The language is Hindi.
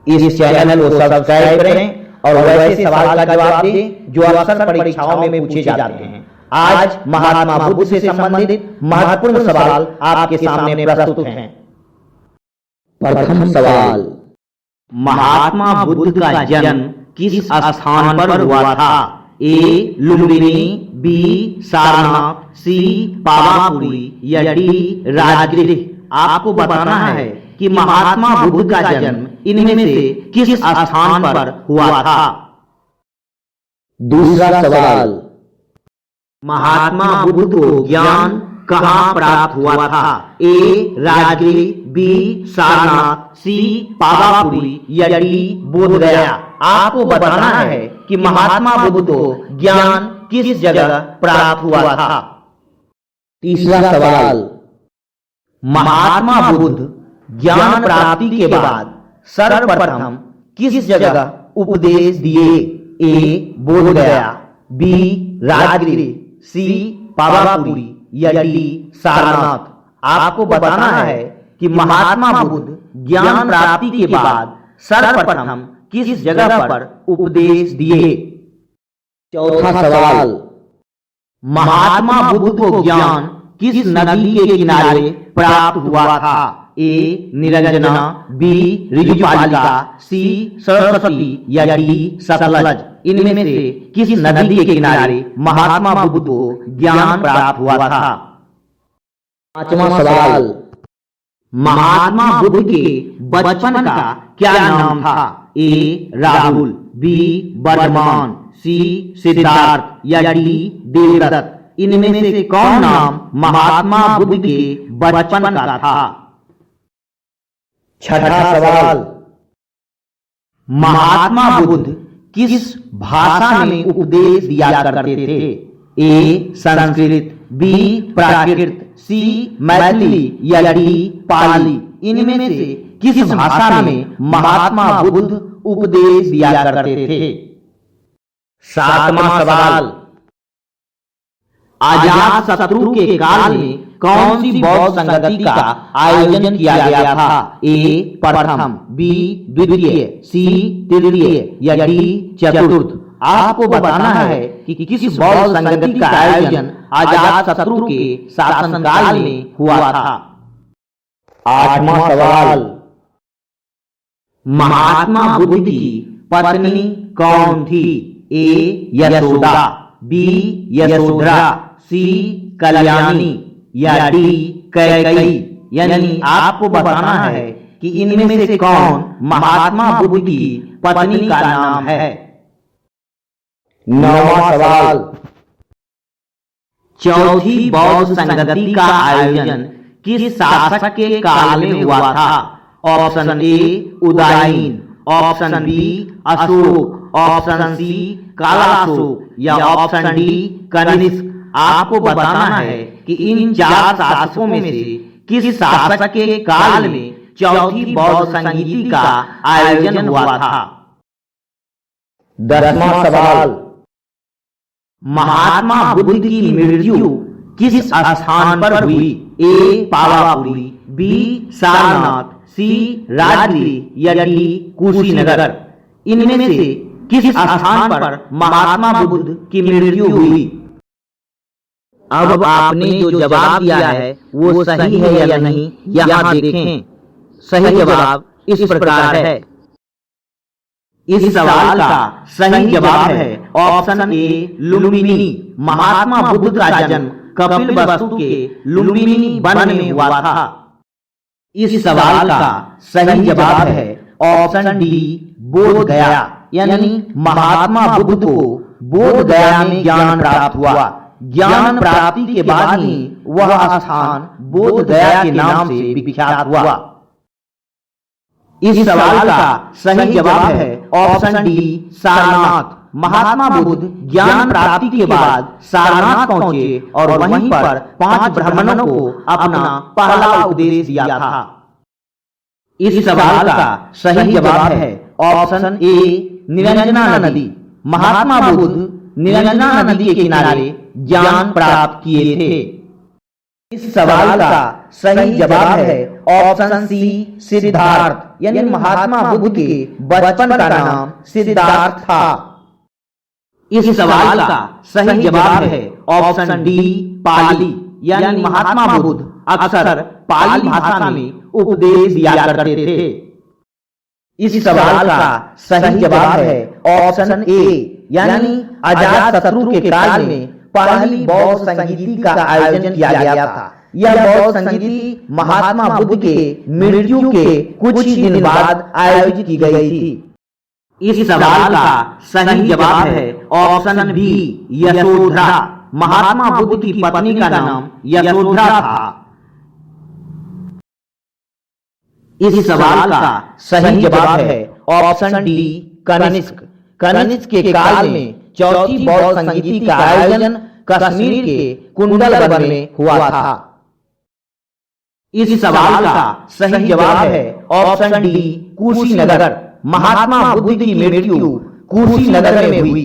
इस चैनल को सब्सक्राइब करें और वैसे सवाल का जवाब दें जो अक्सर परीक्षाओं में पूछे जाते हैं। आज महात्मा बुद्ध से संबंधित महत्वपूर्ण सवाल आपके सामने प्रस्तुत हैं। प्रथम सवाल, महात्मा बुद्ध का जन्म किस स्थान पर हुआ था? ए लुम्बिनी, बी सारनाथ, सी पावापुरी या डी राजगृह। आपको बताना है कि महात्मा बुद्ध का जन्म इनमें से किस स्थान पर हुआ था। दूसरा सवाल, महात्मा बुद्ध को ज्ञान कहाँ प्राप्त हुआ था? ए राजगृह, बी सारनाथ, सी पावापुरी या डी बोधगया। आपको बताना है कि महात्मा बुद्ध को ज्ञान किस जगह प्राप्त हुआ था। तीसरा सवाल, महात्मा बुद्ध ज्ञान प्राप्ति के बाद सर्वप्रथम किस जगह उपदेश दिए? ए बोधगया, बी राजगृह, सी पावापुरी या डी सारनाथ। आपको बताना है कि महात्मा बुद्ध ज्ञान प्राप्ति के बाद सर्वप्रथम किस जगह पर उपदेश दिए। चौथा सवाल, महात्मा बुद्ध को ज्ञान किस नदी के किनारे प्राप्त हुआ था? ए निरंजना, बी ऋजुपालिका, सी सरस्वती या डी सतलज। इनमें से किस नदी के किनारे महात्मा बुद्ध को ज्ञान प्राप्त हुआ था। पांचवा सवाल, महात्मा बुद्ध के बचपन का क्या नाम था? ए राहुल, बी वर्धमान, सी सिद्धार्थ या डी देवदत्त। इनमें से कौन नाम महात्मा बुद्ध के बचपन का था। छठा सवाल, महात्मा बुद्ध किस भाषा में उपदेश दिया करते थे? ए संस्कृत, बी प्राकृत, सी मैथिली या डी पाली। इनमें से किस भाषा में महात्मा बुद्ध उपदेश दिया करते थे। सातवां सवाल, अजात शत्रु के काल में कौन सी बौद्ध संगति का आयोजन किया गया था? ए प्रथम, बी द्वितीय, सी तृतीय या डी चतुर्थ। आपको बताना है कि किस बौद्ध संगति का आयोजन अजात शत्रु के शासनकाल में हुआ था। आठवां सवाल, महात्मा बुद्ध की पत्नी कौन थी? ए यशोदा, बी यशोधरा, सी कल्याणी या डी कैकेयी। यानी आपको बताना है कि इनमें से कौन महात्मा बुद्ध की पत्नी का नाम है। नौवां सवाल, चौथी बौद्ध संगति का आयोजन किस शासक के काल में हुआ था? Option A Udayan, option B Ashok, option C Kalashok या ऑप्शन डी कनिष्क। आपको बताना है कि इन चार शासकों में से किस शासक के काल में चौथी बौद्ध संगति का आयोजन हुआ था। 10वां सवाल, महात्मा बुद्ध की मृत्यु किस स्थान पर हुई? ए पावापुरी, बी सारनाथ, सी राजगृह या डी कुशीनगर। इनमें से किस स्थान पर महात्मा बुद्ध की मृत्यु हुई। अब आपने जो जवाब दिया है वो सही है या नहीं, यहाँ देखें। सही जवाब इस प्रकार है। इस सवाल का सही जवाब है ऑप्शन ए लुम्बिनी। महात्मा बुद्ध का जन्म कपिलवस्तु के लुम्बिनी वन में हुआ था। इस सवाल का सही जवाब है ऑप्शन डी बोधगया। यानी महात्मा बुद्ध को बोधगया में ज्ञान प्राप्त हुआ। ज्ञान प्राप्ति के बाद ही वह स्थान बोधगया के नाम से विख्यात हुआ। इस सवाल का सही जवाब है ऑप्शन डी सारनाथ। महात्मा बुद्ध ज्ञान प्राप्ति के बाद सारनाथ पहुंचे और वहीं पर 5 ब्राह्मणों को अपना पहला उपदेश दिया था। इस सवाल का सही जवाब है ऑप्शन ए निरंजना नदी। महात्मा बुद्ध निरंजना नदी के किनारे ज्ञान प्राप्त किए थे। इस सवाल का सही जवाब है ऑप्शन सी सिद्धार्थ, यानी महात्मा बुद्ध के बचपन का नाम सिद्धार्थ था। इस सवाल का सही जवाब है ऑप्शन डी पाली, यानी महात्मा बुद्ध अक्सर पाली भाषा में उपदेश दिया करते थे। इस सवाल का सही जवाब है ऑप्शन ए, यानी अजातशत्रु के काल में पहली बौद्ध संगीति का आयोजन किया गया था। यह बौद्ध संगीति महात्मा बुद्ध के मृत्यु के कुछ ही दिन बाद आयोजित की गई थी। इस सवाल का सही जवाब है ऑप्शन बी यशोधरा, महात्मा बुद्ध की पत्नी का नाम यशोधरा था। इस सवाल का सही जवाब है ऑप्शन डी कनिष्क। कनिष्क के काल में चौथी बौद्ध संगीति का आयोजन कश्मीर के कुंडलवन में हुआ था। इस सवाल का सही जवाब है ऑप्शन डी कुशीनगर, महात्मा बुद्ध की मृत्यु कुशीनगर में हुई।